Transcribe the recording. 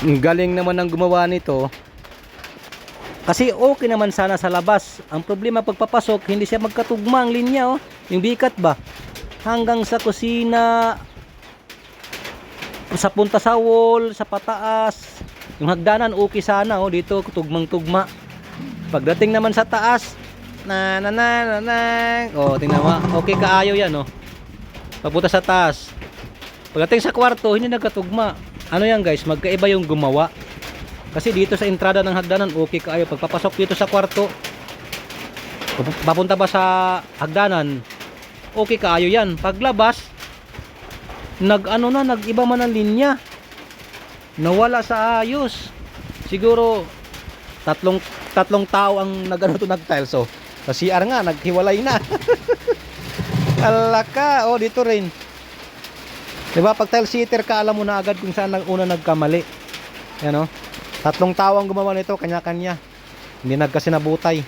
Ang galing naman ng gumawa nito. Kasi okay naman sana sa labas. Ang problema pagpapasok, hindi siya magkatugma ang linya, oh. Yung bikat ba? Hanggang sa kusina, sa punta sa wall, sa pataas. Yung hagdanan okay sana, oh, dito tugmang-tugma. Pagdating naman sa taas, oh, tingnan mo. Okay kaayo yan, oh. Pagpunta sa taas. Pagdating sa kwarto, hindi nagkatugma. Ano yan, guys? Magkaiba yung gumawa. Kasi dito sa entrada ng hagdanan, okay kaayo. Pagpapasok dito sa kwarto, papunta ba sa hagdanan, okay kaayo yan. Paglabas, nag-iba man ang linya. Nawala sa ayos. Siguro tatlong tao ang nag-tiles, oh. Sa CR nga naghiwalay na. Alaka, oh, dito rin. 'Di ba pag tile sitter ka, alam mo na agad kung saan una nagkamali. Yan, oh. Tatlong tao ang gumawa nito, kanya-kanya. Hindi nagkasinabutay.